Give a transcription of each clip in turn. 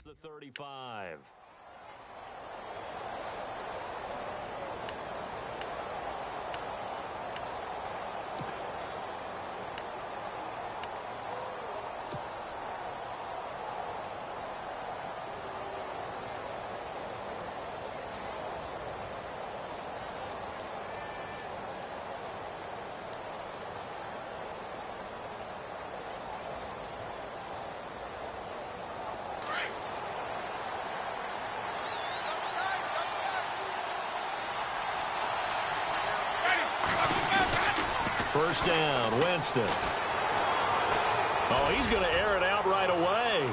the 35. First down, Winston. Oh, he's going to air it out right away.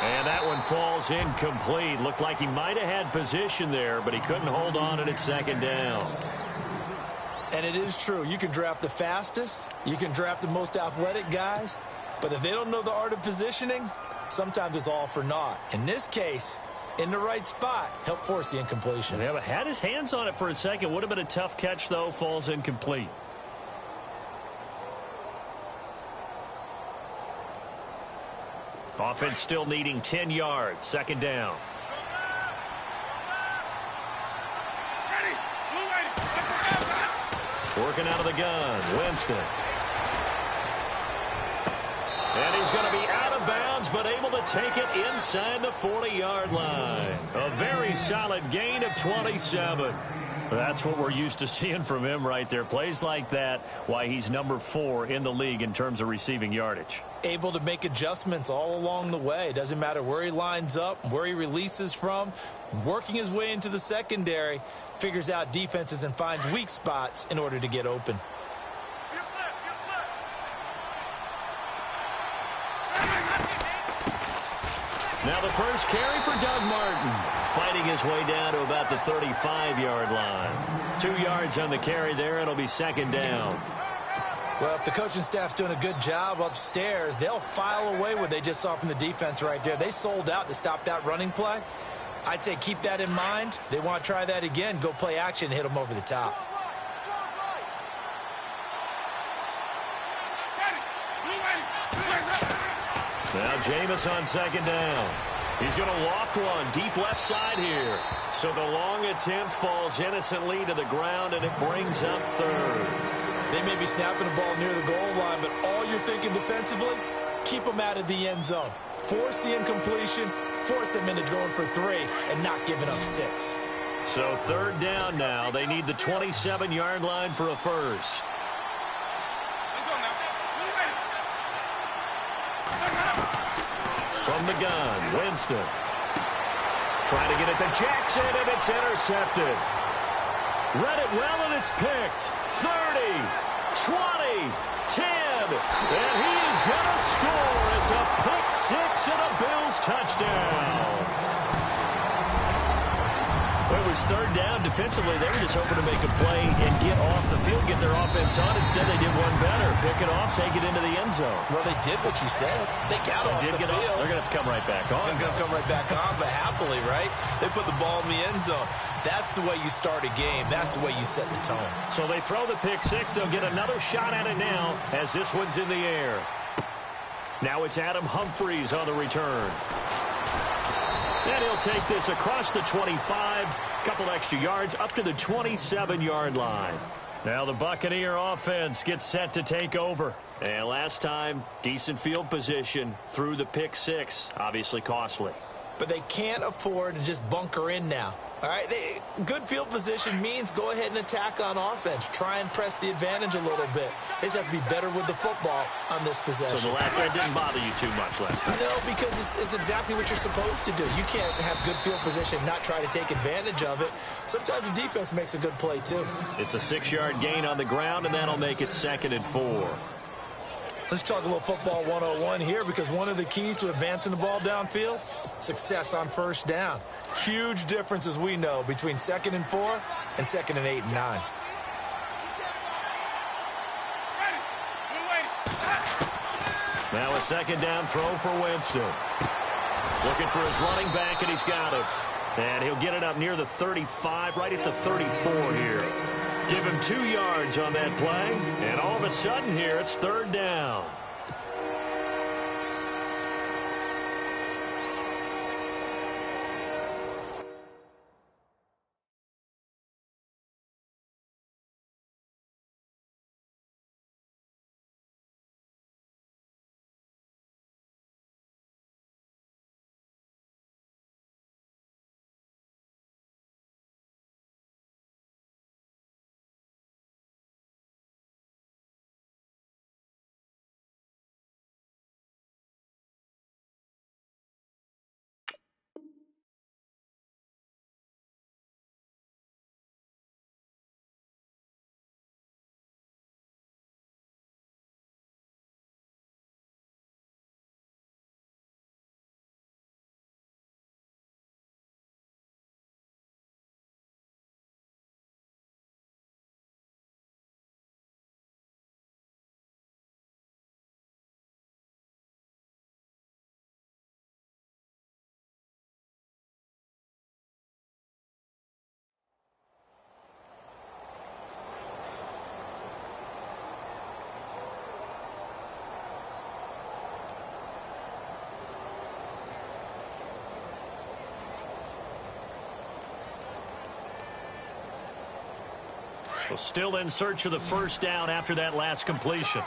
And that one falls incomplete. Looked like he might have had position there, but he couldn't hold on at second down. And it is true. You can draft the fastest. You can draft the most athletic guys. But if they don't know the art of positioning, sometimes it's all for naught. In this case, in the right spot, help force the incompletion. Yeah, but had his hands on it for a second. Would have been a tough catch, though. Falls incomplete. Offense still needing 10 yards. Second down. Working out of the gun. Winston. And he's going to be out of bounds, but able to take it inside the 40-yard line. A very solid gain of 27. That's what we're used to seeing from him right there. Plays like that, why he's number 4 in the league in terms of receiving yardage. Able to make adjustments all along the way. Doesn't matter where he lines up, where he releases from. Working his way into the secondary, figures out defenses and finds weak spots in order to get open. Now the first carry for Doug Martin. Fighting his way down to about the 35-yard line. 2 yards on the carry there. It'll be second down. Well, if the coaching staff's doing a good job upstairs, they'll file away what they just saw from the defense right there. They sold out to stop that running play. I'd say keep that in mind. They want to try that again. Go play action and hit them over the top. Now Jameis on second down. He's going to loft one deep left side here. So the long attempt falls innocently to the ground, and it brings up third. They may be snapping the ball near the goal line, but all you're thinking defensively, keep them out of the end zone. Force the incompletion, force them into going for 3, and not giving up 6. So third down now. They need the 27-yard line for a first. From the gun, Winston. Trying to get it to Jackson, and it's intercepted. Read it well, and it's picked. 30, 20, 10, and he is going to score. It's a pick 6 and a Bills touchdown. It was third down. Defensively, they were just hoping to make a play and get off the field, get their offense on. Instead, they did one better. Pick it off, take it into the end zone. Well, they did what you said. They got off the field. They're going to have to come right back on. They're going to come right back on, but happily, right? They put the ball in the end zone. That's the way you start a game. That's the way you set the tone. So they throw the pick 6. They'll get another shot at it now as this one's in the air. Now it's Adam Humphries on the return. And he'll take this across the 25, couple extra yards, up to the 27-yard line. Now the Buccaneer offense gets set to take over. And last time, decent field position through the pick 6, obviously costly. But they can't afford to just bunker in now. All right, good field position means go ahead and attack on offense. Try and press the advantage a little bit. They just have to be better with the football on this possession. So the last one didn't bother you too much last time? No, because it's exactly what you're supposed to do. You can't have good field position and not try to take advantage of it. Sometimes the defense makes a good play, too. It's a 6-yard gain on the ground, and that'll make it 2nd and 4. Let's talk a little football 101 here, because one of the keys to advancing the ball downfield, success on first down. Huge difference, as we know, between 2nd and 4 and 2nd and 8 and 9. Now a second down throw for Winston. Looking for his running back, and he's got it. And he'll get it up near the 35, right at the 34 here. Give him 2 yards on that play, and all of a sudden here, it's third down. Well, still in search of the first down after that last completion.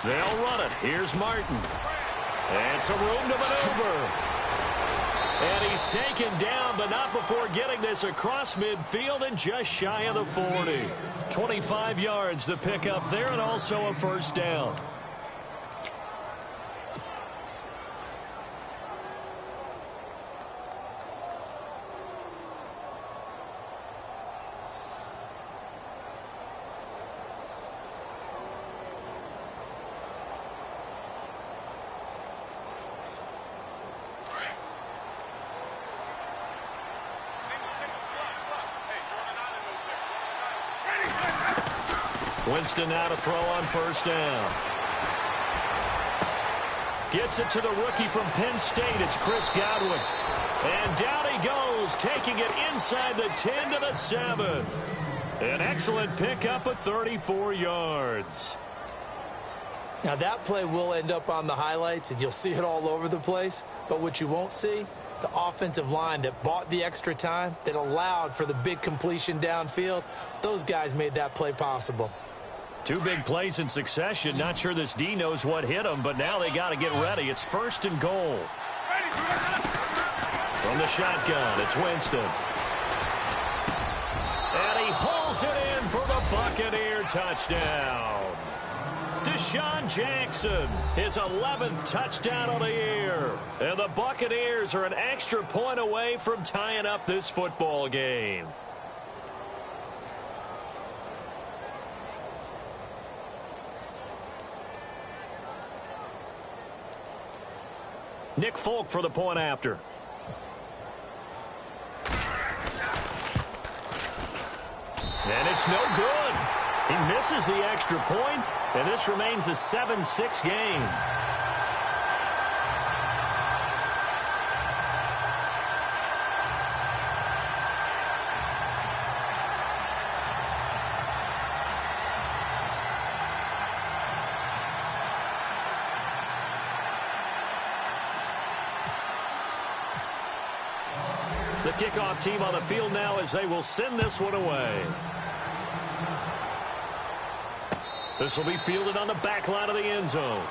They'll run it. Here's Martin. And some room to maneuver. And he's taken down, but not before getting this across midfield and just shy of the 40. 25 yards the pickup there, and also a first down. Winston now to throw on first down. Gets it to the rookie from Penn State. It's Chris Godwin. And down he goes, taking it inside the 10 to the 7. An excellent pickup of 34 yards. Now that play will end up on the highlights, and you'll see it all over the place. But what you won't see, the offensive line that bought the extra time, that allowed for the big completion downfield, those guys made that play possible. Two big plays in succession. Not sure this D knows what hit them, but now they got to get ready. It's first and goal. From the shotgun, it's Winston. And he hauls it in for the Buccaneer touchdown. Deshaun Jackson, his 11th touchdown of the year. And the Buccaneers are an extra point away from tying up this football game. Nick Folk for the point after. And it's no good. He misses the extra point, and this remains a 7-6 game. The kickoff team on the field now as they will send this one away. This will be fielded on the back line of the end zone.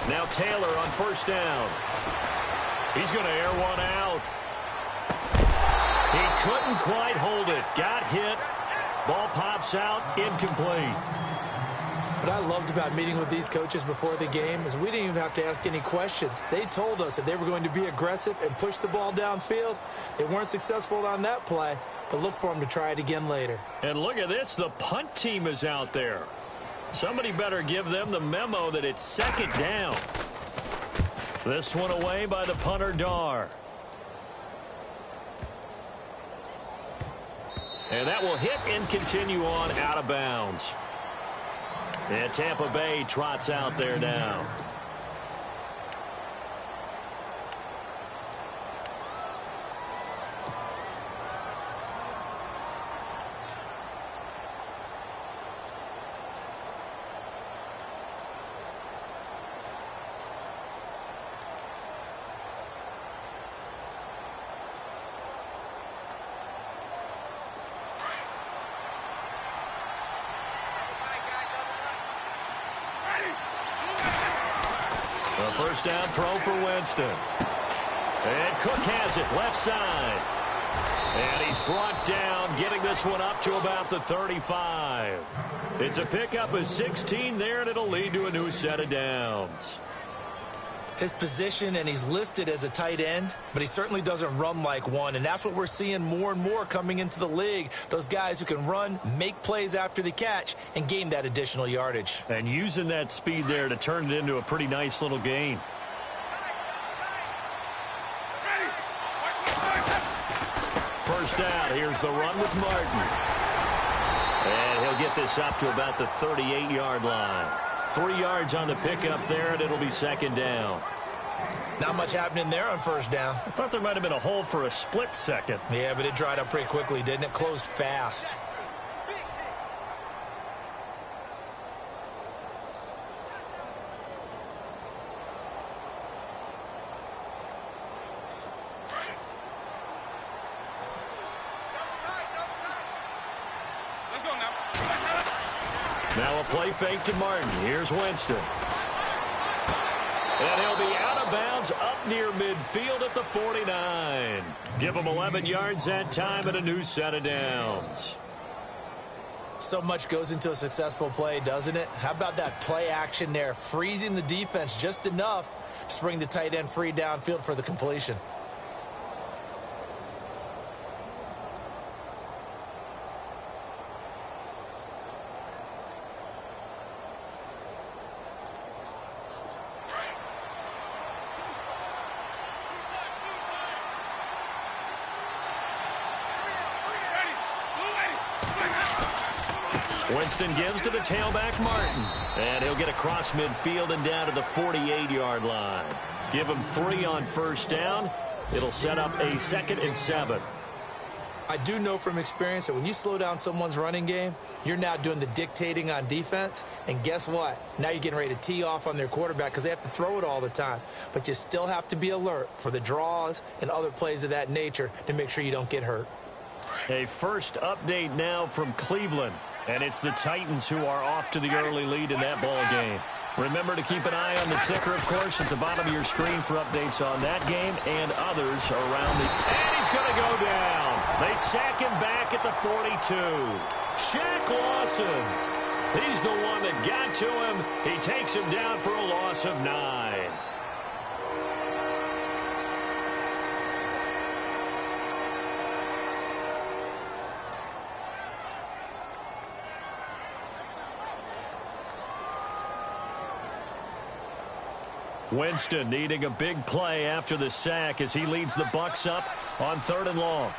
Now Taylor on first down. He's going to air one out. He couldn't quite hold it. Got hit. Ball pops out. Incomplete. What I loved about meeting with these coaches before the game is we didn't even have to ask any questions. They told us that they were going to be aggressive and push the ball downfield. They weren't successful on that play, but look for them to try it again later. And look at this. The punt team is out there. Somebody better give them the memo that it's second down. This one away by the punter, Dar. And that will hit and continue on out of bounds. And Tampa Bay trots out there now. First down throw for Winston. And Cook has it left side. And he's brought down, getting this one up to about the 35. It's a pickup of 16 there, and it'll lead to a new set of downs. His position, and he's listed as a tight end, but he certainly doesn't run like one, and that's what we're seeing more and more coming into the league. Those guys who can run, make plays after the catch, and gain that additional yardage. And using that speed there to turn it into a pretty nice little gain. First down, here's the run with Martin. And he'll get this up to about the 38-yard line. 3 yards on the pickup there, and it'll be second down. Not much happening there on first down. I thought there might have been a hole for a split second. Yeah, but it dried up pretty quickly, didn't it? Closed fast. Now a play fake to Martin. Here's Winston. And he'll be out of bounds up near midfield at the 49. Give him 11 yards that time and a new set of downs. So much goes into a successful play, doesn't it? How about that play action there? Freezing the defense just enough to bring the tight end free downfield for the completion. Winston gives to the tailback, Martin. And he'll get across midfield and down to the 48-yard line. Give him 3 on first down. It'll set up a 2nd and 7. I do know from experience that when you slow down someone's running game, you're now doing the dictating on defense. And guess what? Now you're getting ready to tee off on their quarterback because they have to throw it all the time. But you still have to be alert for the draws and other plays of that nature to make sure you don't get hurt. A first update now from Cleveland. And it's the Titans who are off to the early lead in that ball game. Remember to keep an eye on the ticker, of course, at the bottom of your screen for updates on that game and others around the... And he's going to go down. They sack him back at the 42. Shaq Lawson. He's the one that got to him. He takes him down for a loss of 9. Winston needing a big play after the sack as he leads the Bucs up on 3rd and long.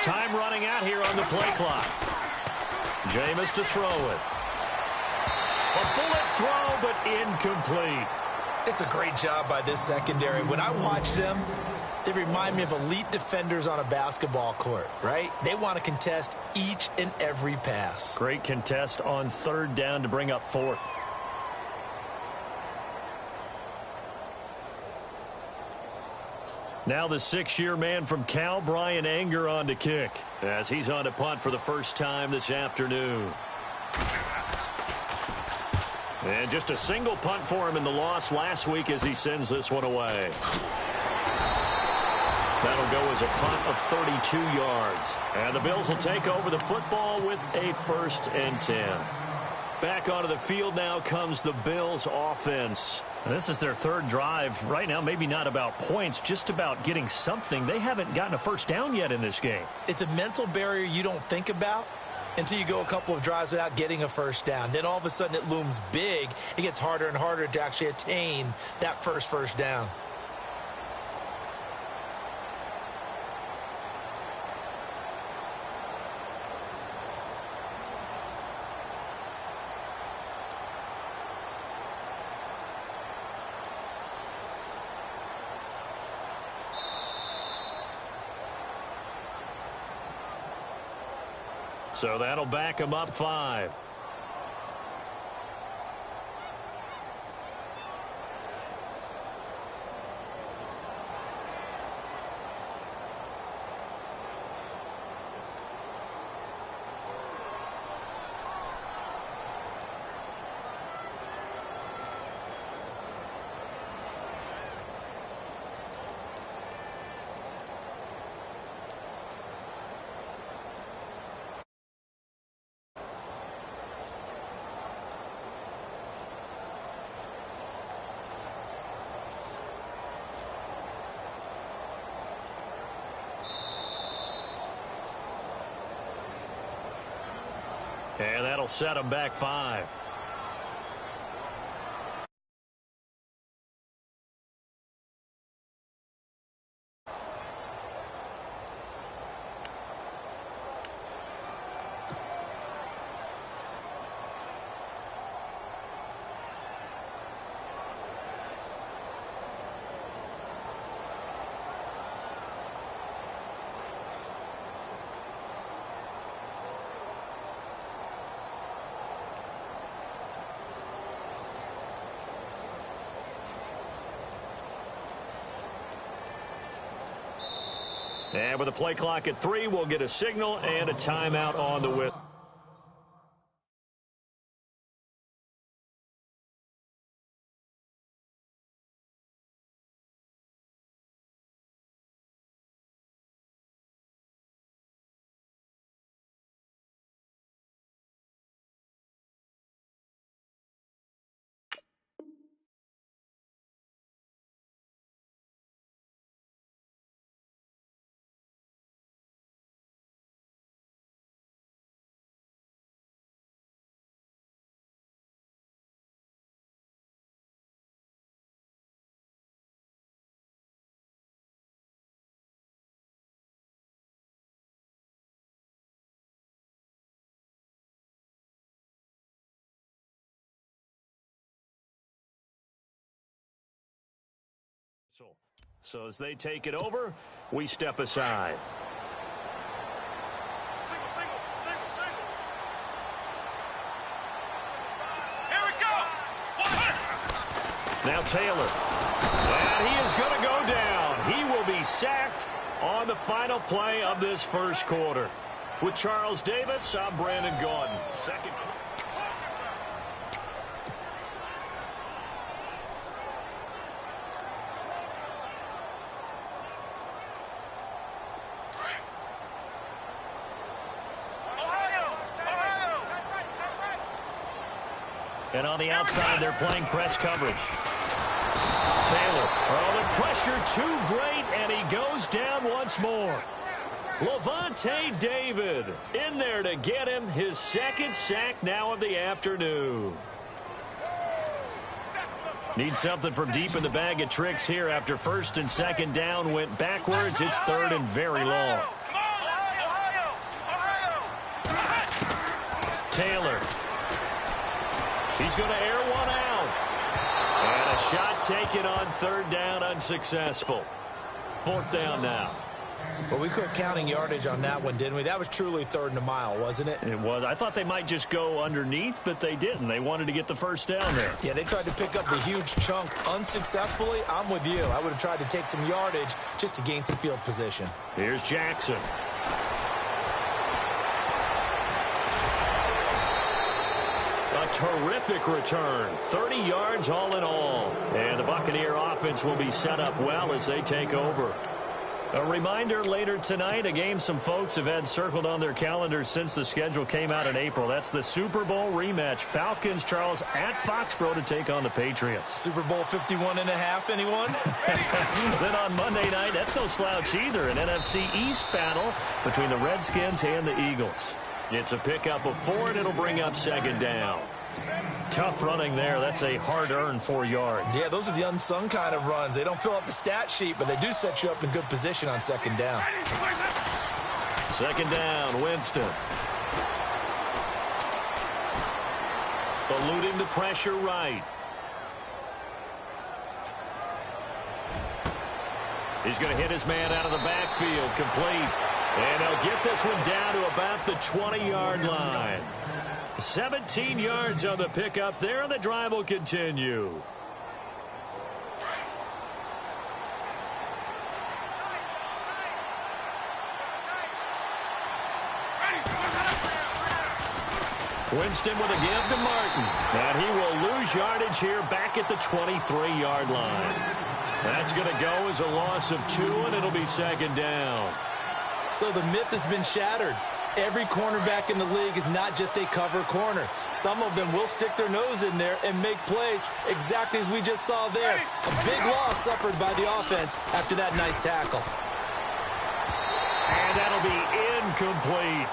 Time running out here on the play clock. Jameis to throw it. A bullet throw, but incomplete. It's a great job by this secondary. When I watch them, they remind me of elite defenders on a basketball court, right? They want to contest each and every pass. Great contest on 3rd down to bring up 4th. Now the 6-year man from Cal, Brian Anger, on to kick as he's on to punt for the first time this afternoon. And just a single punt for him in the loss last week as he sends this one away. That'll go as a punt of 32 yards. And the Bills will take over the football with a 1st and 10. Back onto the field now comes the Bills offense. This is their 3rd drive. Right now, maybe not about points, just about getting something. They haven't gotten a first down yet in this game. It's a mental barrier you don't think about until you go a couple of drives without getting a first down. Then all of a sudden it looms big. It gets harder and harder to actually attain that first down. So that'll back him up 5. And that'll set them back 5. And with the play clock at 3, we'll get a signal and a timeout on the whistle. So as they take it over, we step aside. Here we go. Now Taylor. And he is going to go down. He will be sacked on the final play of this first quarter. With Charles Davis, I'm Brandon Gaudin. Second quarter. And on the outside, they're playing press coverage. Taylor. Oh, the pressure too great, and he goes down once more. Levante David in there to get him his second sack now of the afternoon. Need something from deep in the bag of tricks here after first and second down went backwards. It's third and very long. Taylor. He's going to air one out. And a shot taken on third down, unsuccessful. Fourth down now. Well, we quit counting yardage on that one, didn't we? That was truly third and a mile, wasn't it? It was. I thought they might just go underneath, but they didn't. They wanted to get the first down there. Yeah, they tried to pick up the huge chunk unsuccessfully. I'm with you. I would have tried to take some yardage just to gain some field position. Here's Jackson. A terrific return. 30 yards all in all. And the Buccaneer offense will be set up well as they take over. A reminder later tonight, a game some folks have had circled on their calendars since the schedule came out in April. That's the Super Bowl rematch. Falcons, Charles, at Foxborough to take on the Patriots. Super Bowl 51.5, anyone? Then on Monday night, that's no slouch either. An NFC East battle between the Redskins and the Eagles. It's a pickup of 4, and it'll bring up second down. Tough running there. That's a hard-earned 4 yards. Yeah, those are the unsung kind of runs. They don't fill up the stat sheet, but they do set you up in good position on second down. Second down, Winston. Eluding the pressure right. He's going to hit his man out of the backfield, complete. And he'll get this one down to about the 20-yard line. 17 yards on the pickup there, and the drive will continue. Winston with a give to Martin. And he will lose yardage here back at the 23-yard line. That's going to go as a loss of 2, and it'll be second down. So the myth has been shattered. Every cornerback in the league is not just a cover corner. Some of them will stick their nose in there and make plays exactly as we just saw there. A big loss suffered by the offense after that nice tackle. And that'll be incomplete.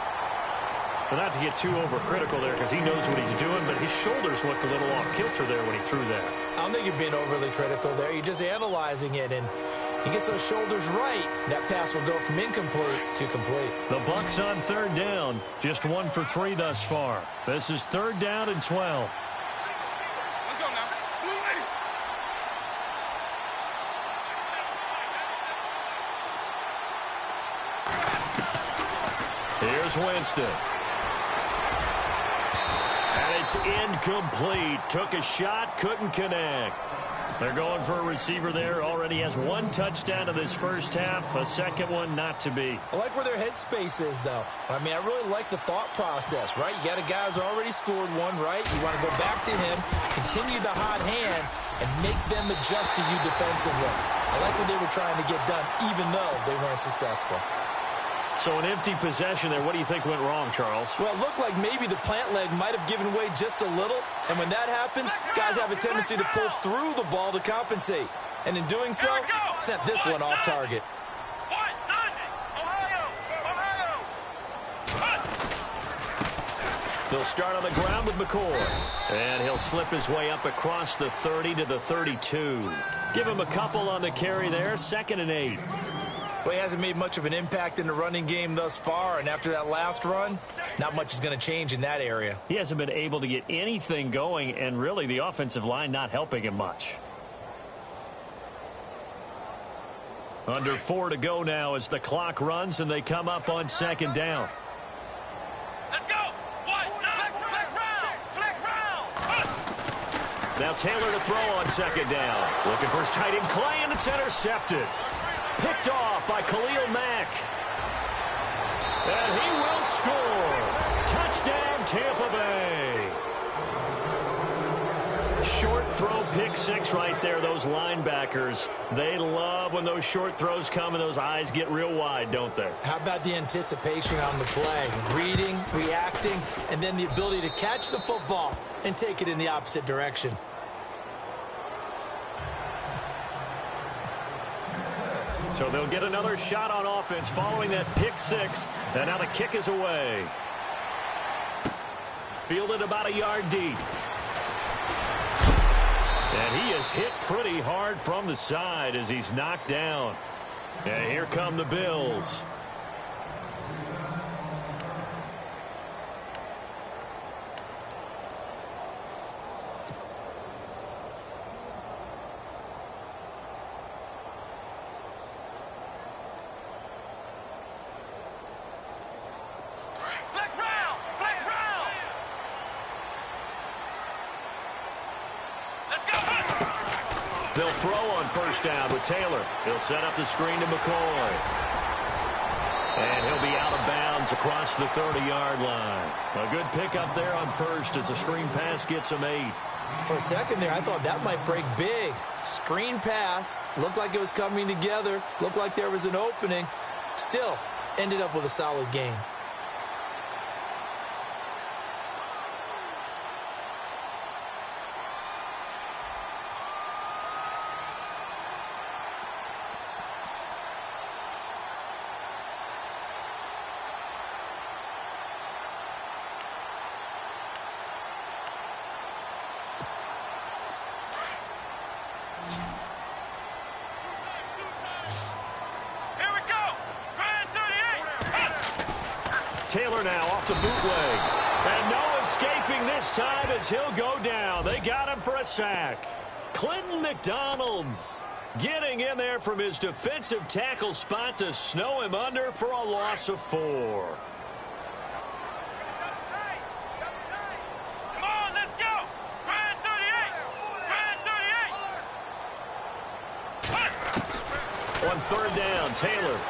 Well, not to get too overcritical there because he knows what he's doing, but his shoulders looked a little off kilter there when he threw that. I don't think you're being overly critical there. You're just analyzing it, and he gets those shoulders right. That pass will go from incomplete to complete. The Bucs on third down. Just 1 for 3 thus far. This is third down and 12. Let's go now. Here's Winston. And it's incomplete. Took a shot, couldn't connect. They're going for a receiver there. Already has 1 touchdown in this first half. A second one not to be. I like where their headspace is, though. I mean, I really like the thought process, right? You got a guy who's already scored 1, right? You want to go back to him, continue the hot hand, and make them adjust to you defensively. I like what they were trying to get done, even though they weren't successful. So an empty possession there. What do you think went wrong, Charles? Well, it looked like maybe the plant leg might have given way just a little. And when that happens, guys have a tendency to pull through the ball to compensate. And in doing so, sent this one off target. They'll start on the ground with McCoy. And he'll slip his way up across the 30 to the 32. Give him a couple on the carry there. 2nd and 8. Well, he hasn't made much of an impact in the running game thus far, and after that last run, not much is going to change in that area. He hasn't been able to get anything going, and really the offensive line not helping him much. Under 4 to go now as the clock runs, and they come up on 2nd down. Let's go. Flex round. Now Taylor to throw on 2nd down. Looking for his tight end Clay, and it's intercepted. Picked off by Khalil Mack. And he will score. Touchdown, Tampa Bay. Short throw, pick 6 right there. Those linebackers, they love when those short throws come and those eyes get real wide, don't they? How about the anticipation on the play? Reading, reacting, and then the ability to catch the football and take it in the opposite direction. So they'll get another shot on offense following that pick 6. And now the kick is away. Fielded about a yard deep. And he is hit pretty hard from the side as he's knocked down. And here come the Bills. They'll throw on 1st down with Taylor. He'll set up the screen to McCoy. And he'll be out of bounds across the 30-yard line. A good pickup there on 1st as the screen pass gets him 8. For a second there, I thought that might break big. Screen pass. Looked like it was coming together. Looked like there was an opening. Still, ended up with a solid game. Taylor now off the bootleg. And no escaping this time as he'll go down. They got him for a sack. Clinton McDonald getting in there from his defensive tackle spot to snow him under for a loss of 4. Come on, let's go. Brand 38. On 3rd down, Taylor.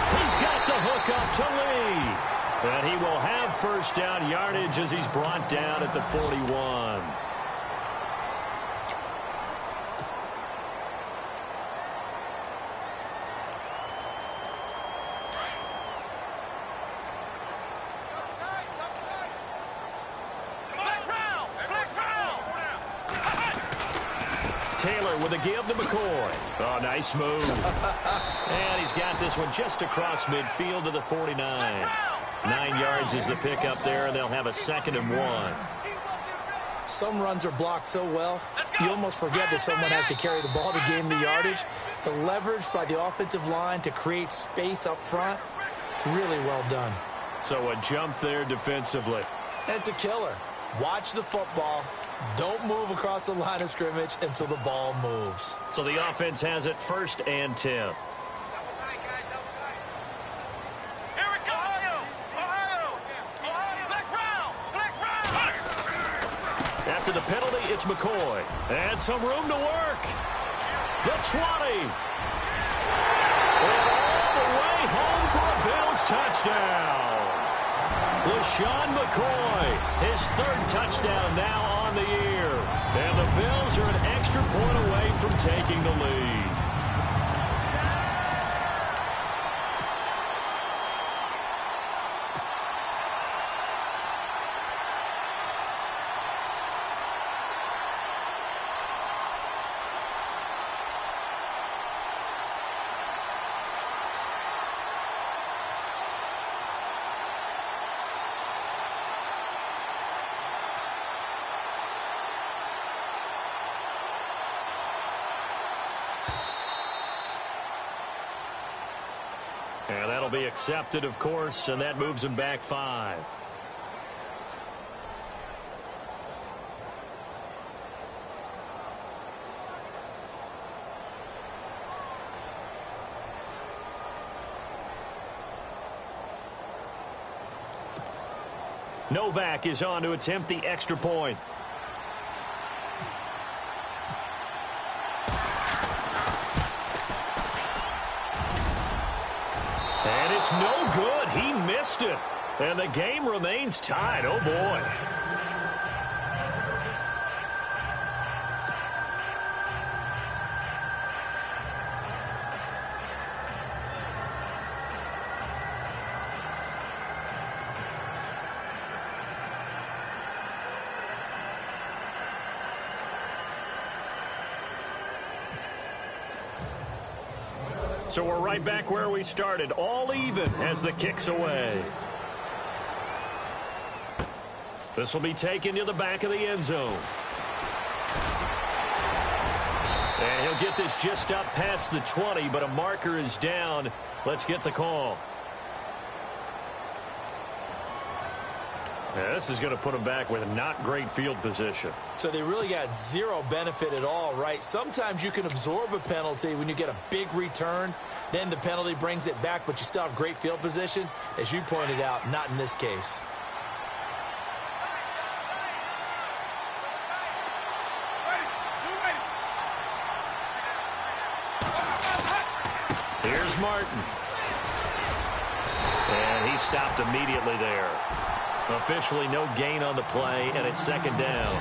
He's got the hook up to Lee. And he will have 1st down yardage as he's brought down at the 41. Taylor with a give to McCoy. Oh, nice move. And he's got this one just across midfield to the 49. 9 yards is the pickup there, and they'll have a 2nd and 1. Some runs are blocked so well, you almost forget that someone has to carry the ball to gain the yardage. The leverage by the offensive line to create space up front, really well done. So a jump there defensively. And it's a killer. Watch the football. Don't move across the line of scrimmage until the ball moves. So the offense has it 1st and 10. Here we go. Ohio. Flex round. After the penalty, it's McCoy. And some room to work. The 20. And all the way home for a Bills touchdown. LaShawn McCoy, his 3rd touchdown now on the year. And the Bills are an extra point away from taking the lead. And that'll be accepted, of course, and that moves him back 5. Novak is on to attempt the extra point. And it's no good. He missed it. And the game remains tied. Oh, boy. So we're right back where we started, all even as the kick's away. This will be taken to the back of the end zone. And he'll get this just up past the 20, but a marker is down. Let's get the call. Yeah, this is going to put him back with not great field position. So they really got zero benefit at all, right? Sometimes you can absorb a penalty when you get a big return. Then the penalty brings it back, but you still have great field position. As you pointed out, not in this case. Here's Martin. And he stopped immediately there. Officially no gain on the play, and it's 2nd down.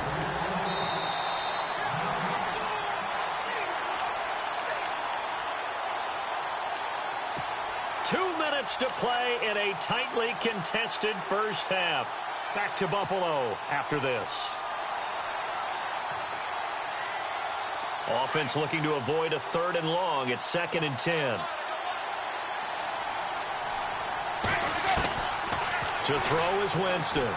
To play in a tightly contested first half. Back to Buffalo after this. Offense looking to avoid a 3rd and long. It's 2nd and 10. To throw is Winston.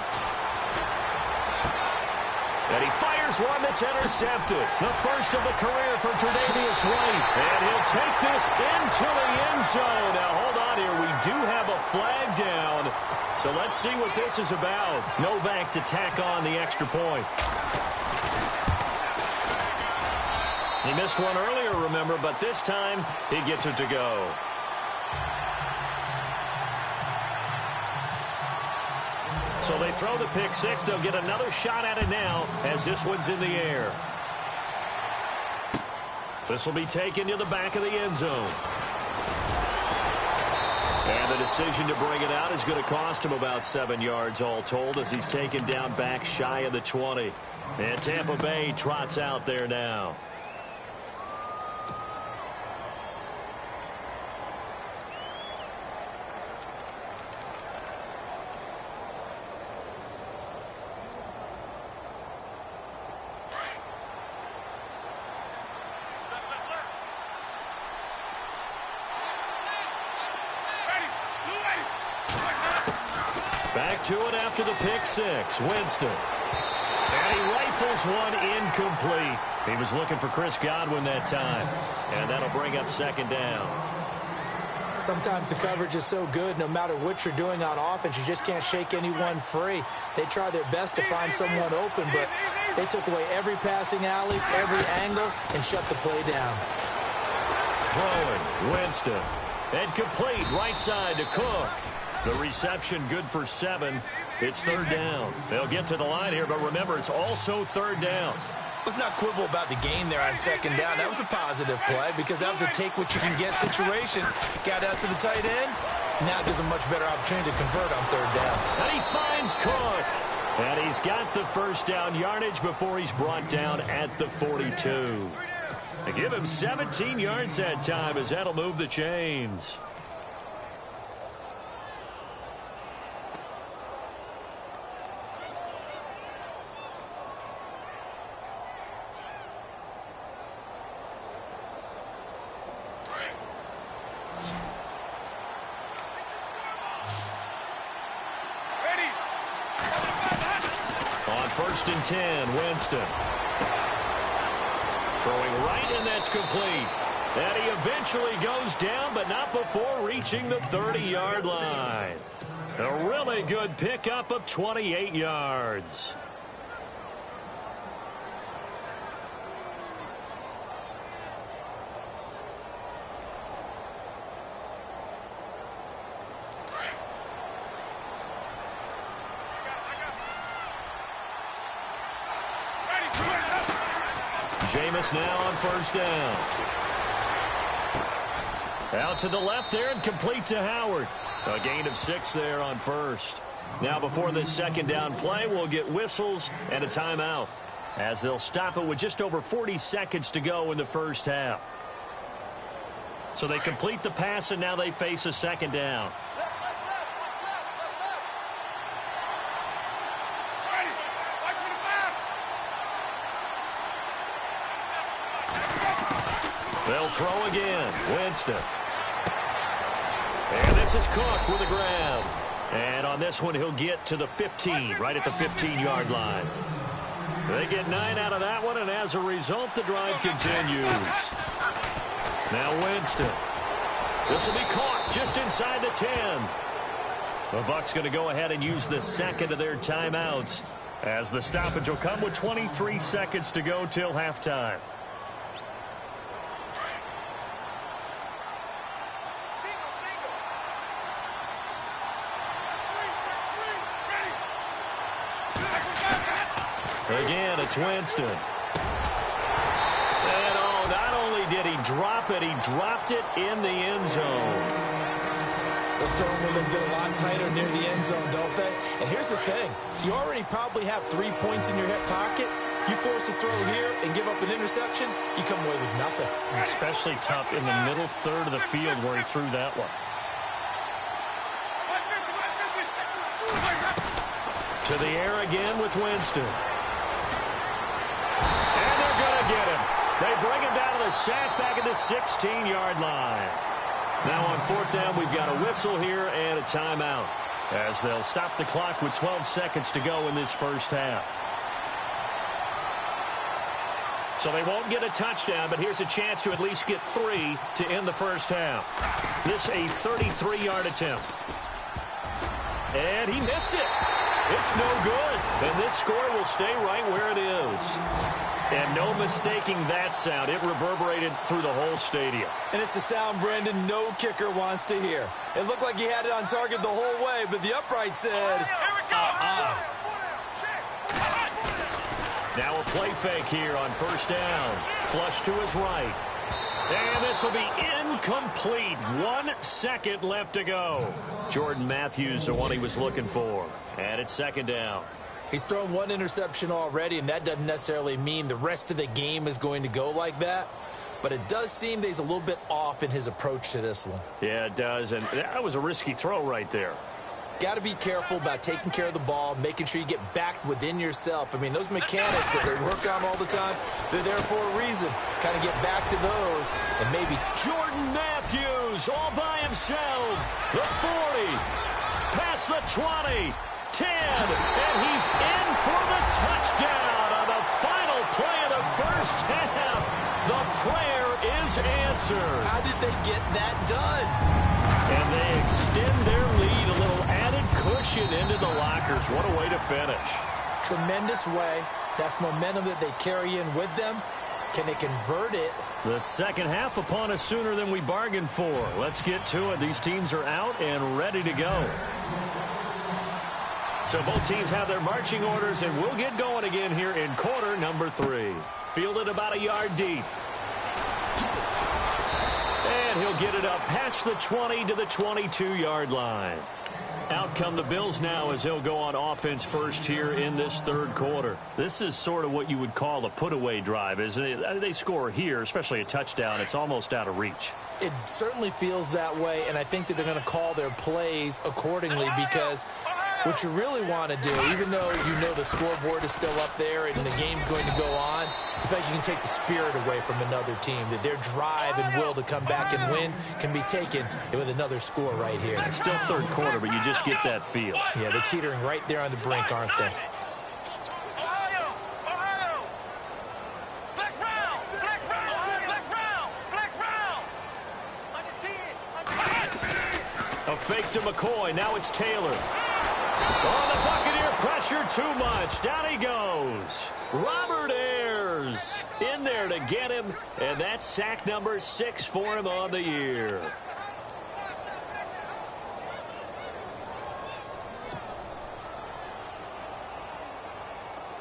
And he fires one that's intercepted. The first of the career for Tre'Davious White. And he'll take this into the end zone. Now, hold on here. We do have a flag down. So let's see what this is about. Novak to tack on the extra point. He missed one earlier, remember, but this time he gets it to go. So they throw the pick 6. They'll get another shot at it now as this one's in the air. This will be taken to the back of the end zone. And the decision to bring it out is going to cost him about 7 yards all told as he's taken down back shy of the 20. And Tampa Bay trots out there now. back to it after the pick six. Winston. And he rifles one incomplete. He was looking for Chris Godwin that time. And that'll bring up second down. Sometimes the coverage is so good, no matter what you're doing on offense, you just can't shake anyone free. They try their best to find someone open, but they took away every passing alley, every angle, and shut the play down. Throwing, Winston. And complete, right side to Cook. The reception good for 7. It's third down. They'll get to the line here, but remember, it's also third down. Let's not quibble about the gain there on second down. That was a positive play because that was a take-what-you-can-get situation. Got out to the tight end. Now there's a much better opportunity to convert on third down. And he finds Cook. And he's got the first down yardage before he's brought down at the 42. They give him 17 yards that time as that'll move the chains. First and 10, Winston. Throwing right, and that's complete. And he eventually goes down, but not before reaching the 30-yard line. A really good pickup of 28 yards. Jameis now on first down. Out to the left there and complete to Howard. A gain of 6 there on first. Now before this second down play, we'll get whistles and a timeout as they'll stop it with just over 40 seconds to go in the first half. So they complete the pass and now they face a second down. They'll throw again. Winston. And this is Cook with a grab. And on this one, he'll get to the 15, right at the 15-yard line. They get 9 out of that one, and as a result, the drive continues. Now Winston. This will be caught just inside the 10. The Bucs going to go ahead and use the second of their timeouts as the stoppage will come with 23 seconds to go till halftime. Again, it's Winston. And oh, not only did he drop it, he dropped it in the end zone. Those throwing windows get a lot tighter near the end zone, don't they? And here's the thing. You already probably have 3 points in your hip pocket. You force a throw here and give up an interception, you come away with nothing. Especially tough in the middle third of the field where he threw that one. To the air again with Winston. And they're going to get him. They bring him down to the sack back at the 16-yard line. Now on fourth down, we've got a whistle here and a timeout as they'll stop the clock with 12 seconds to go in this first half. So they won't get a touchdown, but here's a chance to at least get 3 to end the first half. This a 33-yard attempt. And he missed it. It's no good. And this score will stay right where it is. And no mistaking that sound. It reverberated through the whole stadium. And it's the sound Brandon no kicker wants to hear. It looked like he had it on target the whole way, but the upright said, Now a play fake here on first down. Flush to his right. And this will be incomplete. 1 second left to go. Jordan Matthews, the one he was looking for. And it's second down. He's thrown 1 interception already, and that doesn't necessarily mean the rest of the game is going to go like that. But it does seem that he's a little bit off in his approach to this one. Yeah, it does. And that was a risky throw right there. Got to be careful about taking care of the ball, making sure you get back within yourself. I mean, those mechanics that they work on all the time, they're there for a reason. Kind of get back to those. And maybe Jordan Matthews all by himself. The 40. Past the 20. 10, and he's in for the touchdown on the final play of the first half. The prayer is answered. How did they get that done? And they extend their lead, a little added cushion into the lockers. What a way to finish. Tremendous way. That's momentum that they carry in with them. Can they convert it? The second half upon us sooner than we bargained for. Let's get to it. These teams are out and ready to go. So both teams have their marching orders, and we'll get going again here in quarter number 3. Fielded about a yard deep. And he'll get it up past the 20 to the 22-yard line. Out come the Bills now as they'll go on offense first here in this third quarter. This is sort of what you would call a put-away drive, isn't it? They score here, especially a touchdown. It's almost out of reach. It certainly feels that way, and I think that they're going to call their plays accordingly because what you really want to do, even though you know the scoreboard is still up there and the game's going to go on, in fact, you can take the spirit away from another team, that their drive and will to come back and win can be taken with another score right here. It's still third quarter, but you just get that feel. Yeah, they're teetering right there on the brink, aren't they? A fake to McCoy. Now it's Taylor. Oh, the Buccaneer pressure too much. Down he goes. Robert Ayers in there to get him. And that's sack number 6 for him on the year.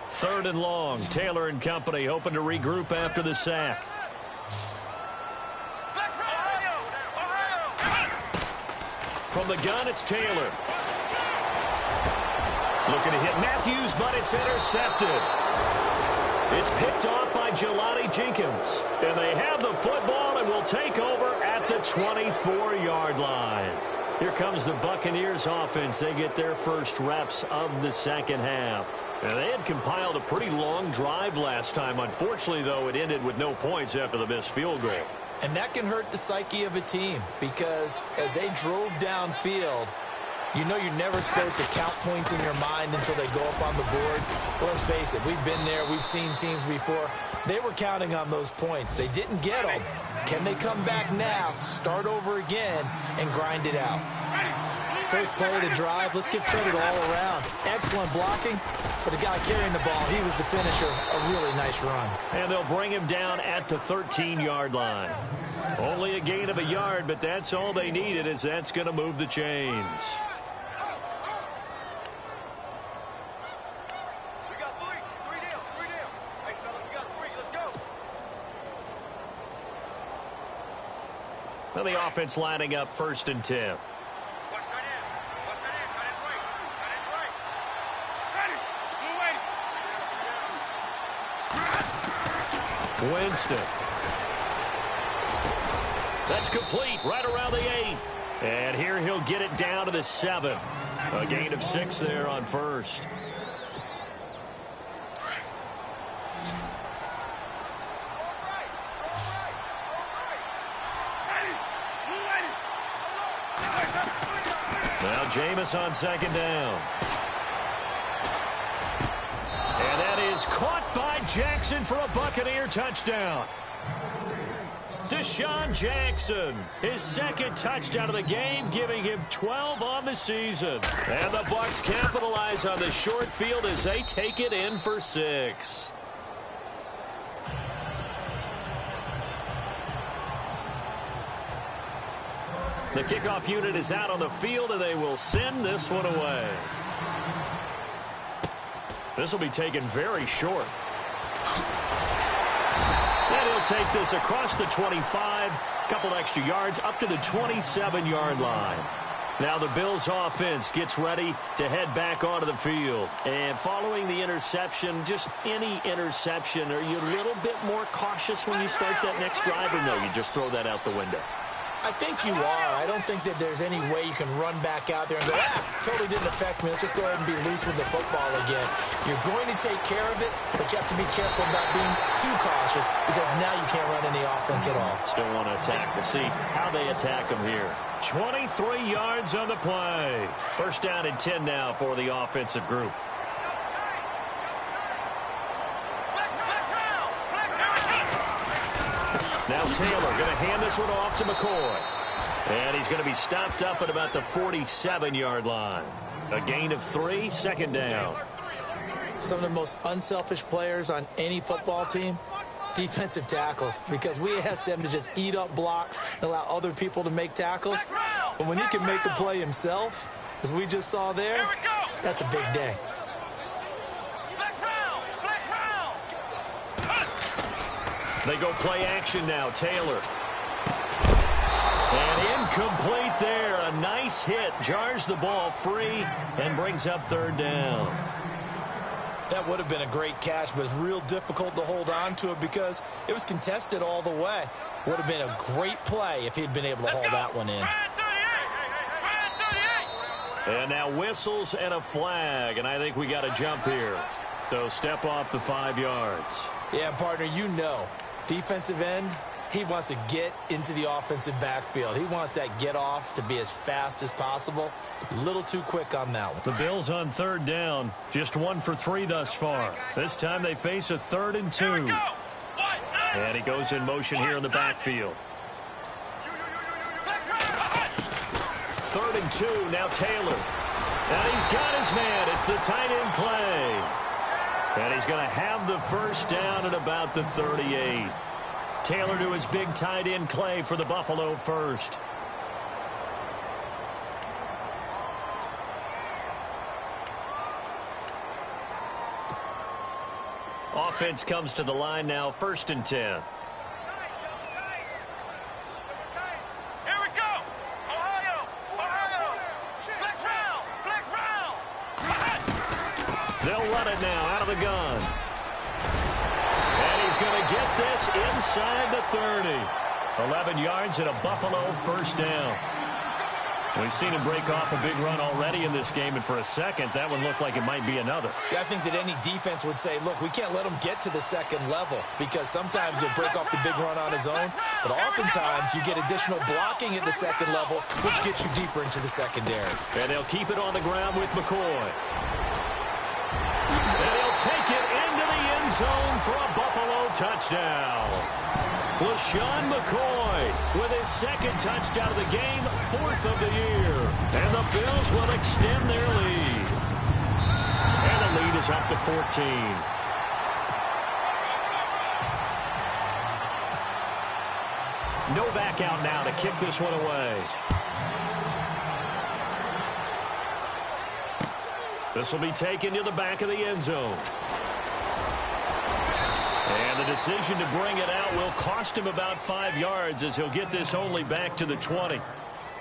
Third and long. Taylor and company hoping to regroup after the sack. From the gun, it's Taylor. Looking to hit Matthews, but it's intercepted. It's picked off by Jelani Jenkins. And they have the football and will take over at the 24-yard line. Here comes the Buccaneers offense. They get their first reps of the second half. And they had compiled a pretty long drive last time. Unfortunately, though, it ended with no points after the missed field goal. And that can hurt the psyche of a team because as they drove downfield, you know you're never supposed to count points in your mind until they go up on the board. Well, let's face it, we've been there. We've seen teams before. They were counting on those points. They didn't get them. Can they come back now, start over again, and grind it out? First play of the drive, let's give credit all around. Excellent blocking, but the guy carrying the ball, he was the finisher. A really nice run. And they'll bring him down at the 13-yard line. Only a gain of a yard, but that's all they needed, as that's going to move the chains. We got three down. Hey, fellas, we got 3. Let's go. Now the offense lining up 1st and 10. Winston. That's complete right around the 8. And here he'll get it down to the 7. A gain of 6 there on first. Now Jameis on 2nd down. And that is caught by Jackson for a Buccaneer touchdown. Deshaun Jackson, his 2nd touchdown of the game, giving him 12 on the season. And the Bucs capitalize on the short field as they take it in for 6. The kickoff unit is out on the field, and they will send this one away. This will be taken very short. And he'll take this across the 25, couple extra yards, up to the 27-yard line. Now the Bills offense gets ready to head back onto the field. And following the interception, just any interception, are you a little bit more cautious when you start that next drive, or no, you just throw that out the window? I think you are. I don't think that there's any way you can run back out there and go, totally didn't affect me. Let's just go ahead and be loose with the football again. You're going to take care of it, but you have to be careful about being too cautious because now you can't run any offense at all. Still want to attack. We'll see how they attack them here. 23 yards on the play. First down and 10 now for the offensive group. Now Taylor going to hand this one off to McCoy. And he's going to be stopped up at about the 47-yard line. A gain of 3, second down. Some of the most unselfish players on any football team, defensive tackles, because we ask them to just eat up blocks and allow other people to make tackles. But when he can make a play himself, as we just saw there, that's a big day. They go play action now. Taylor. And incomplete there. A nice hit. Jars the ball free and brings up third down. That would have been a great catch, but it's real difficult to hold on to it because it was contested all the way. Would have been a great play if he'd been able to haul that one in. And now whistles and a flag, and I think we got a jump here. So step off the 5 yards. Yeah, partner, you know, defensive end, he wants to get into the offensive backfield. He wants that get off to be as fast as possible. A little too quick on that one. The Bills on third down, just 1 for 3 thus far. This time they face a 3rd and 2. And he goes in motion here in the backfield. 3rd and 2, now Taylor. And he's got his man. It's the tight end play. And he's going to have the first down at about the 38. Taylor to his big tight end Clay for the Buffalo first. Offense comes to the line now, 1st and 10. Here we go. Ohio. Flex round. They'll run it now out of the gun. And he's going to get this inside the 30. 11 yards and a Buffalo first down. We've seen him break off a big run already in this game, and for a second, that one looked like it might be another. Yeah, I think that any defense would say, look, we can't let him get to the second level because sometimes he'll break off the big run on his own, but oftentimes you get additional blocking at the second level, which gets you deeper into the secondary. And they'll keep it on the ground with McCoy. And he'll take it into the end zone for a Buffalo touchdown. LaShawn McCoy with his 2nd touchdown of the game, 4th of the year. And the Bills will extend their lead. And the lead is up to 14. Novak out now to kick this one away. This will be taken to the back of the end zone. And the decision to bring it out will cost him about 5 yards as he'll get this only back to the 20.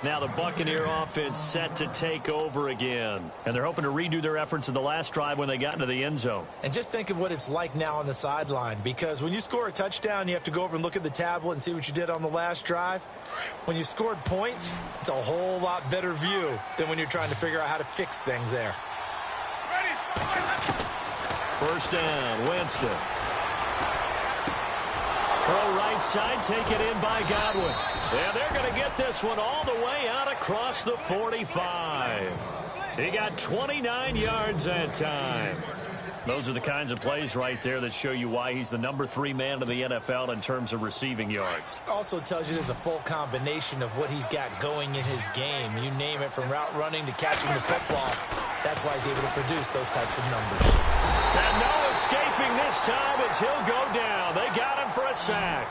Now the Buccaneer offense set to take over again. And they're hoping to redo their efforts in the last drive when they got into the end zone. And just think of what it's like now on the sideline, because when you score a touchdown, you have to go over and look at the tablet and see what you did on the last drive. When you scored points, it's a whole lot better view than when you're trying to figure out how to fix things there. First down, Winston. Throw right side, take it in by Godwin. And they're going to get this one all the way out across the 45. He got 29 yards that time. Those are the kinds of plays right there that show you why he's the number 3 man in the NFL in terms of receiving yards. Also tells you there's a full combination of what he's got going in his game. You name it, from route running to catching the football. That's why he's able to produce those types of numbers. And no escaping this time as he'll go down. They got him for a sack.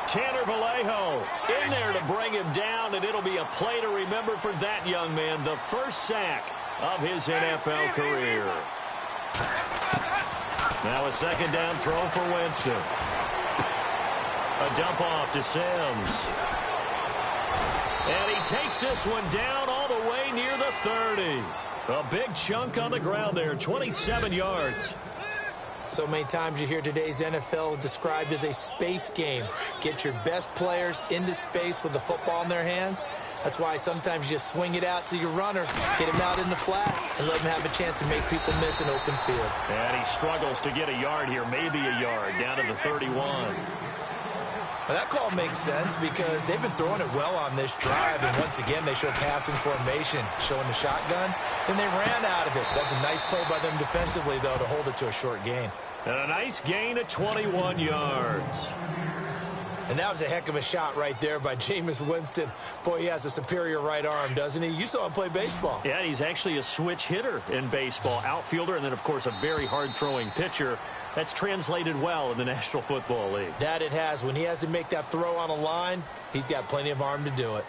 Tanner Vallejo in there to bring him down, and it'll be a play to remember for that young man. The first sack of his NFL career. Now a 2nd down throw for Winston. A dump off to Sims. And he takes this one down all the way near the 30. A big chunk on the ground there, 27 yards. So many times you hear today's NFL described as a space game. Get your best players into space with the football in their hands. That's why sometimes you just swing it out to your runner, get him out in the flat, and let him have a chance to make people miss an open field. And he struggles to get a yard here, maybe a yard, down to the 31. Well, that call makes sense because they've been throwing it well on this drive, and once again they show passing formation, showing the shotgun. Then they ran out of it. That's a nice play by them defensively, though, to hold it to a short gain. And a nice gain of 21 yards. And that was a heck of a shot right there by Jameis Winston. Boy, he has a superior right arm, doesn't he? You saw him play baseball. Yeah, he's actually a switch hitter in baseball. Outfielder, and then, of course, a very hard-throwing pitcher. That's translated well in the National Football League. That it has. When he has to make that throw on a line, he's got plenty of arm to do it.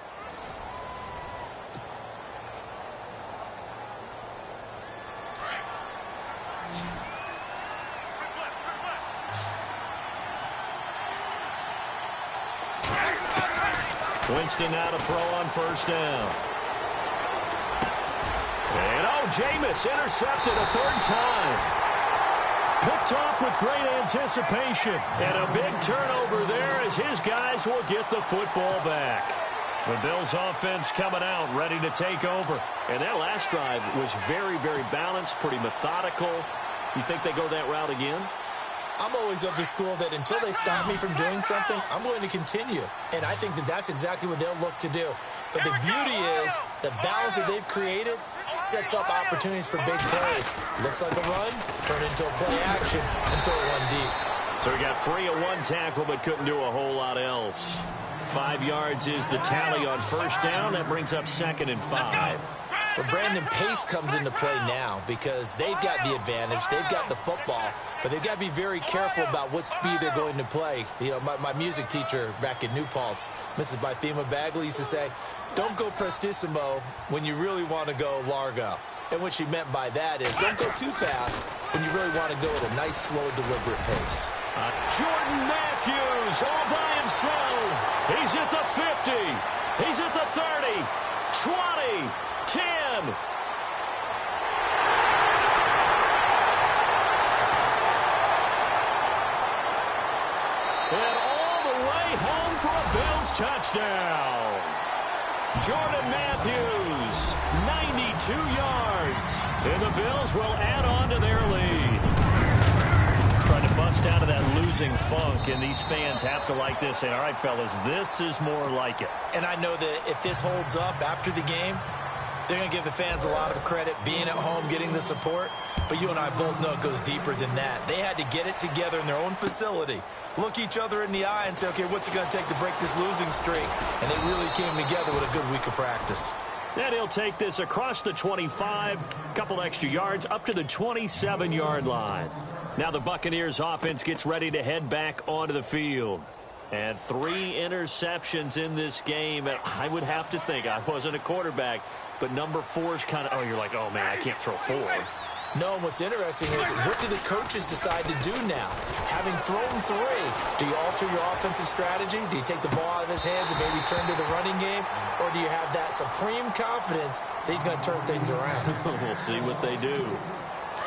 Winston now to throw on first down. And, Jameis intercepted a third time. Picked off with great anticipation. And a big turnover there as his guys will get the football back. The Bills offense coming out, ready to take over. And that last drive was very, very balanced, pretty methodical. You think they go that route again? I'm always of the school that until they stop me from doing something, I'm going to continue. And I think that that's exactly what they'll look to do. But the beauty is the balance that they've created sets up opportunities for big plays. Looks like a run, turn into a play action, and throw one deep. So he got free of one tackle but couldn't do a whole lot else. 5 yards is the tally on first down. That brings up 2nd and 5. But Brandon, pace comes into play now because they've got the advantage. They've got the football, but they've got to be very careful about what speed they're going to play. You know, my music teacher back in New Paltz, Mrs. Bythema Bagley, used to say, don't go prestissimo when you really want to go largo. And what she meant by that is don't go too fast when you really want to go at a nice, slow, deliberate pace. Jordan Matthews all by himself. He's at the 50. He's at the 30, 20, 10. And all the way home for a Bills touchdown. Jordan Matthews, 92 yards. And the Bills will add on to their lead. Trying to bust out of that losing funk, and these fans have to like this. Say, all right, fellas, this is more like it. And I know that if this holds up after the game, they're going to give the fans a lot of credit, being at home, getting the support. But you and I both know it goes deeper than that. They had to get it together in their own facility, look each other in the eye and say, okay, what's it going to take to break this losing streak? And they really came together with a good week of practice. And he'll take this across the 25, couple extra yards, up to the 27-yard line. Now the Buccaneers offense gets ready to head back onto the field. And 3 interceptions in this game. And I would have to think, I wasn't a quarterback, but number 4 is kind of, you're like, oh, man, I can't throw 4. No, what's interesting is what do the coaches decide to do now? Having thrown 3, do you alter your offensive strategy? Do you take the ball out of his hands and maybe turn to the running game? Or do you have that supreme confidence that he's going to turn things around? We'll see what they do.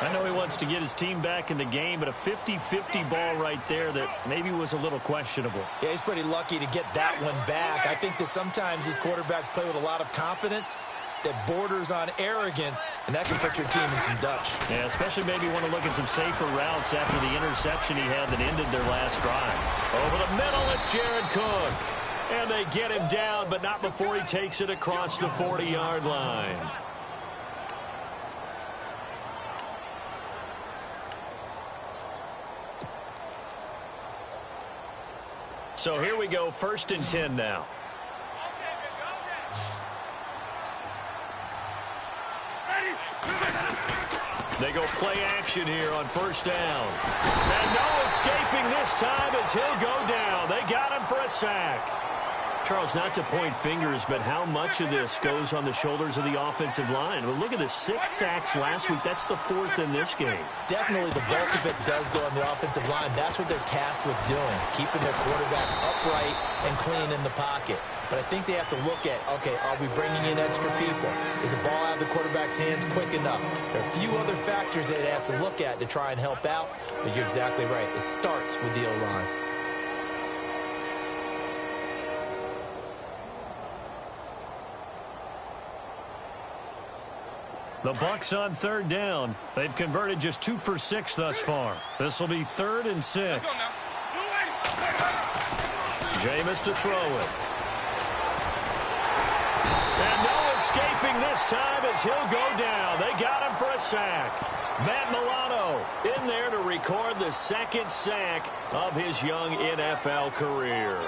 I know he wants to get his team back in the game, but a 50-50 ball right there that maybe was a little questionable. Yeah, he's pretty lucky to get that one back. I think that sometimes these quarterbacks play with a lot of confidence that borders on arrogance, and that can put your team in some Dutch. Yeah, especially maybe want to look at some safer routes after the interception he had that ended their last drive. Over the middle, it's Jared Cook. And they get him down, but not before he takes it across the 40-yard line. So here we go, 1st and 10 now. They go play action here on first down. And no escaping this time as he'll go down. They got him for a sack. Charles, not to point fingers, but how much of this goes on the shoulders of the offensive line? Well, look at the 6 sacks last week. That's the 4th in this game. Definitely the bulk of it does go on the offensive line. That's what they're tasked with doing, keeping their quarterback upright and clean in the pocket. But I think they have to look at, okay, are we bringing in extra people? Is the ball out of the quarterback's hands quick enough? There are a few other factors that they have to look at to try and help out, but you're exactly right. It starts with the O-line. The Bucs on 3rd down. They've converted just 2 for 6 thus far. This will be 3rd and 6. Jameis to throw it. And no escaping this time as he'll go down. They got him for a sack. Matt Milano in there to record the 2nd sack of his young NFL career.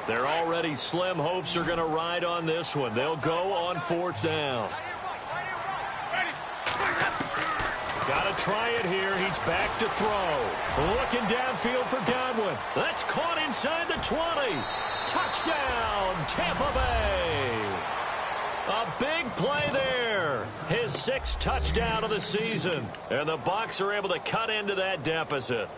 Their already slim hopes are going to ride on this one. They'll go on 4th down. Got to try it here. He's back to throw. Looking downfield for Godwin. That's caught inside the 20. Touchdown, Tampa Bay. A big play there. His 6th touchdown of the season. And the Bucs are able to cut into that deficit.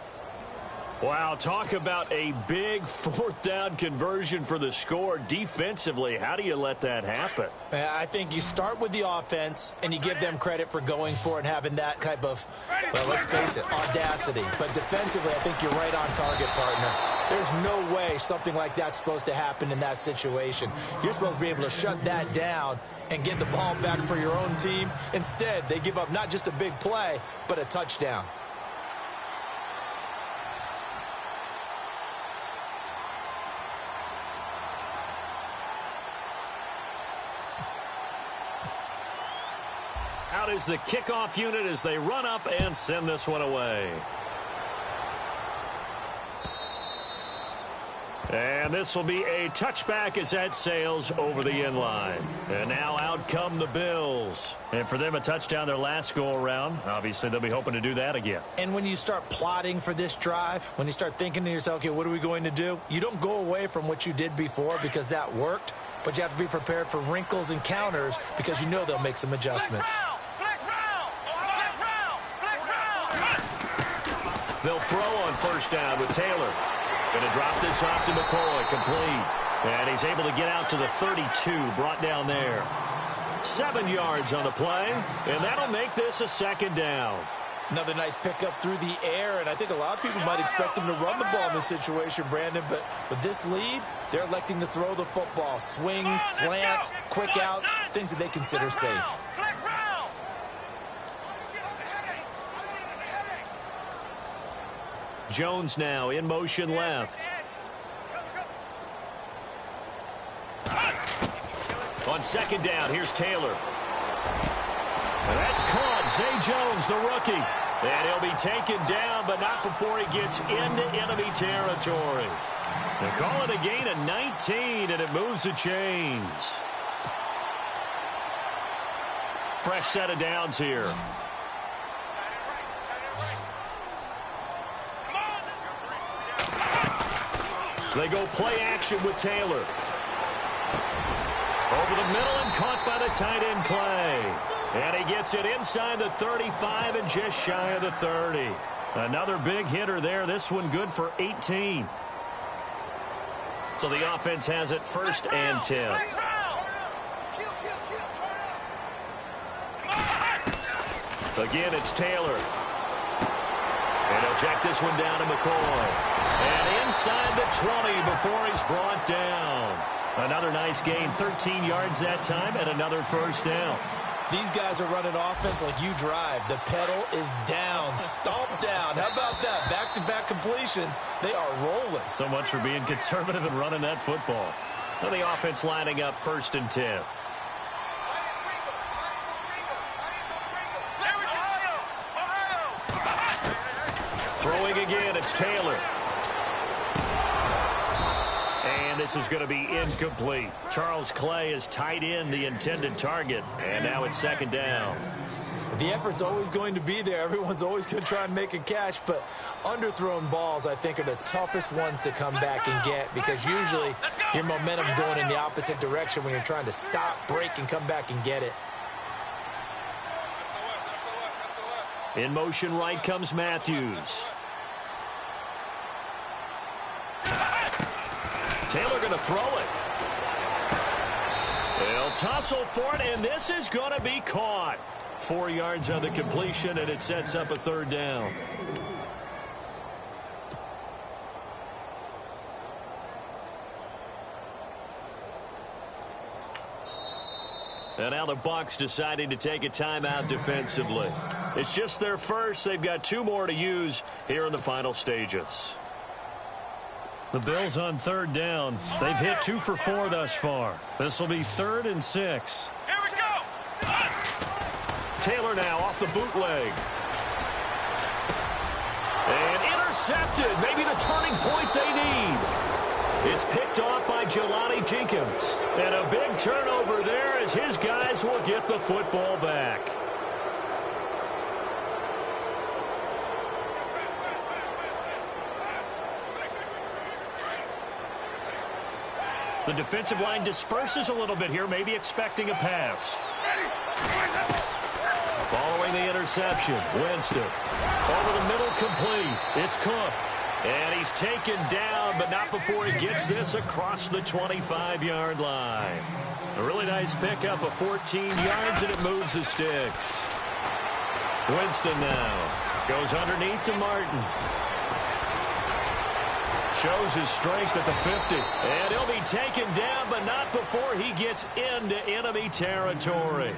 Wow, talk about a big 4th down conversion for the score. Defensively, how do you let that happen? I think you start with the offense, and you give them credit for going for it and having that type of, well, let's face it, audacity. But defensively, I think you're right on target, partner. There's no way something like that's supposed to happen in that situation. You're supposed to be able to shut that down and get the ball back for your own team. Instead, they give up not just a big play, but a touchdown. Out is the kickoff unit as they run up and send this one away. And this will be a touchback as that sails over the inline. And now out come the Bills. And for them, a touchdown their last go-around. Obviously, they'll be hoping to do that again. And when you start plotting for this drive, when you start thinking to yourself, okay, what are we going to do? You don't go away from what you did before because that worked. But you have to be prepared for wrinkles and counters because you know they'll make some adjustments. They'll throw on 1st down with Taylor. Going to drop this off to McCoy, complete. And he's able to get out to the 32, brought down there. 7 yards on the play, and that'll make this a 2nd down. Another nice pickup through the air, and I think a lot of people might expect them to run the ball in this situation, Brandon, but with this lead, they're electing to throw the football. Swings, slants, quick outs, things that they consider safe. Jones now in motion left. On 2nd down, here's Taylor. And that's caught. Zay Jones, the rookie. And he'll be taken down, but not before he gets into enemy territory. They call it a gain of 19, and it moves the chains. Fresh set of downs here. They go play action with Taylor. Over the middle and caught by the tight end Clay. And he gets it inside the 35 and just shy of the 30. Another big hitter there. This one good for 18. So the offense has it 1st and 10. Again, it's Taylor. And he'll check this one down to McCoy. And inside the 20 before he's brought down. Another nice gain, 13 yards that time, and another 1st down. These guys are running offense like you drive. The pedal is down, stomp down. How about that? Back-to-back completions. They are rolling. So much for being conservative and running that football. Now the offense lining up 1st and 10. Throwing again, it's Taylor. And this is going to be incomplete. Charles Clay is tight in the intended target. And now it's 2nd down. The effort's always going to be there. Everyone's always going to try and make a catch. But underthrown balls, I think, are the toughest ones to come back and get. Because usually your momentum's going in the opposite direction when you're trying to stop, break, and come back and get it. In motion right comes Matthews. Taylor going to throw it. They'll tussle for it, and this is going to be caught. 4 yards on the completion, and it sets up a third down. And now the Bucs deciding to take a timeout defensively. It's just their first. They've got 2 more to use here in the final stages. The Bills on third down. They've hit 2 for 4 thus far. This will be 3rd and 6. Here we go. Taylor now off the bootleg. And intercepted. Maybe the turning point they need. It's picked off by Jelani Jenkins. And a big turnover there as his guys will get the football back. The defensive line disperses a little bit here, maybe expecting a pass. Following the interception, Winston. Over the middle, complete. It's Cook. And he's taken down, but not before he gets this across the 25-yard line. A really nice pickup of 14 yards, and it moves the sticks. Winston now goes underneath to Martin. Shows his strength at the 50. And he'll be taken down, but not before he gets into enemy territory.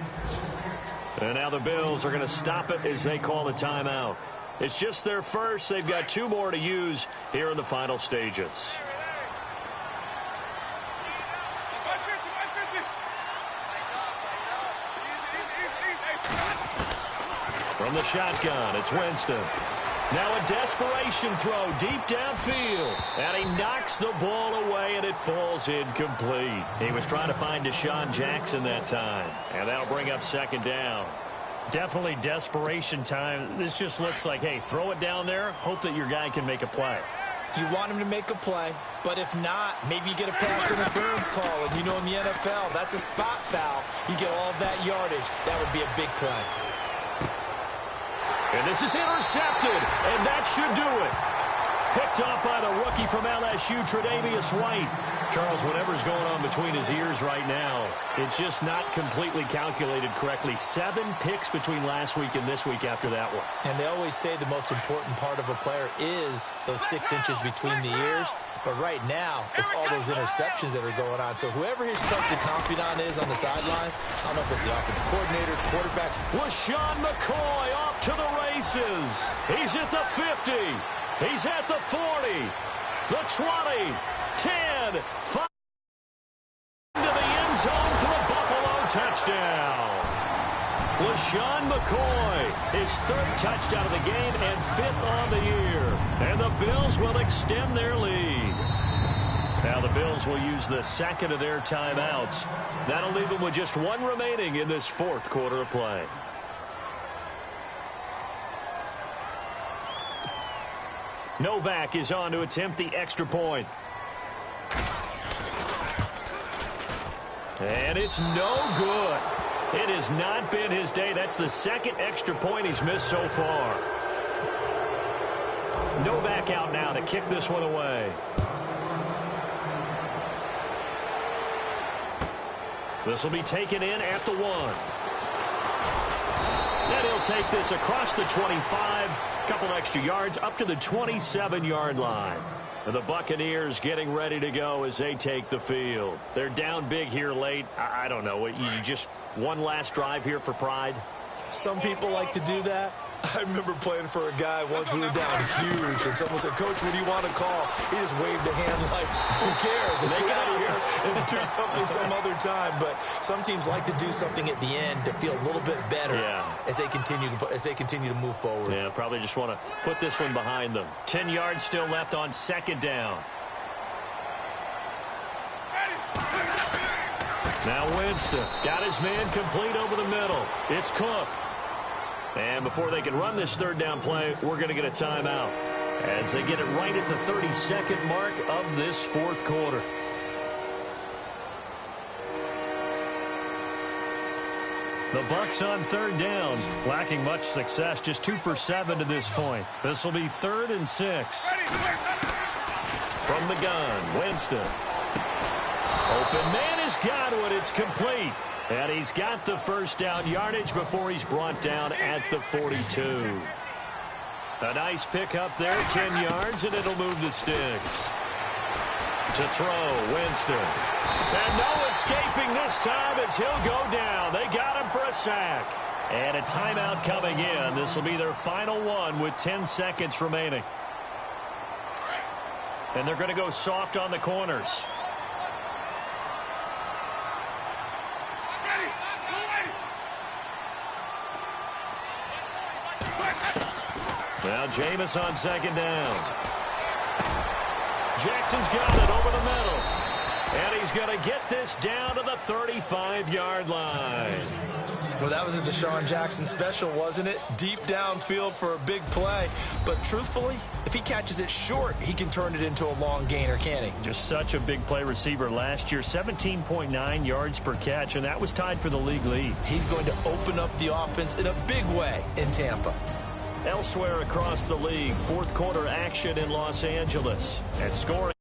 And now the Bills are going to stop it as they call a timeout. It's just their first. They've got 2 more to use here in the final stages. From the shotgun, it's Winston. Now a desperation throw deep downfield. And he knocks the ball away, and it falls incomplete. He was trying to find Deshaun Jackson that time. And that'll bring up 2nd down. Definitely desperation time. This just looks like, hey, throw it down there, hope that your guy can make a play. You want him to make a play, but if not, maybe you get a pass interference call. And you know in the NFL, that's a spot foul. You get all of that yardage. That would be a big play. And this is intercepted, and that should do it. Picked off by the rookie from LSU, Tre'Davious White. Charles, whatever's going on between his ears right now, it's just not completely calculated correctly. 7 picks between last week and this week after that one. And they always say the most important part of a player is those 6 inches between the ears. But right now, it's all those interceptions that are going on. So whoever his trusted confidant is on the sidelines, I don't know if it's the offensive coordinator, quarterbacks. LaShawn McCoy off to the races. He's at the 50. He's at the 40. The 20. 10. 5. Into the end zone for a Buffalo touchdown. LaShawn McCoy, his 3rd touchdown of the game and 5th on the year. And the Bills will extend their lead. Now the Bills will use the 2nd of their timeouts. That'll leave them with just 1 remaining in this 4th quarter of play. Novak is on to attempt the extra point. And it's no good. It has not been his day. That's the 2nd extra point he's missed so far. Novak out now to kick this one away. This will be taken in at the 1. And he'll take this across the 25. Couple extra yards up to the 27-yard line. And the Buccaneers getting ready to go as they take the field. They're down big here late. I don't know. You just one last drive here for pride? Some people like to do that. I remember playing for a guy once. We were down huge, and someone said, "Coach, what do you want to call?" He just waved a hand like, who cares? Let's get out of here and do something some other time. But some teams like to do something at the end to feel a little bit better as they continue to move forward. Yeah, probably just want to put this one behind them. 10 yards still left on 2nd down. Now Winston got his man complete over the middle. It's Cook. And before they can run this 3rd down play, we're going to get a timeout as they get it right at the 32nd mark of this 4th quarter. The Bucs on 3rd down, lacking much success, just 2 for 7 to this point. This will be 3rd and 6. From the gun, Winston. Open man has got one. It's complete. And he's got the first down yardage before he's brought down at the 42. A nice pick up there, 10 yards, and it'll move the sticks. To throw, Winston. And no escaping this time as he'll go down. They got him for a sack. And a timeout coming in. This will be their final one with 10 seconds remaining. And they're going to go soft on the corners. Now Jameis on second down. Jackson's got it over the middle. And he's going to get this down to the 35-yard line. Well, that was a Deshaun Jackson special, wasn't it? Deep downfield for a big play. But truthfully, if he catches it short, he can turn it into a long gainer, can't he? Just such a big play receiver last year. 17.9 yards per catch, and that was tied for the league lead. He's going to open up the offense in a big way in Tampa. Elsewhere across the league, fourth quarter action in Los Angeles. And scoring.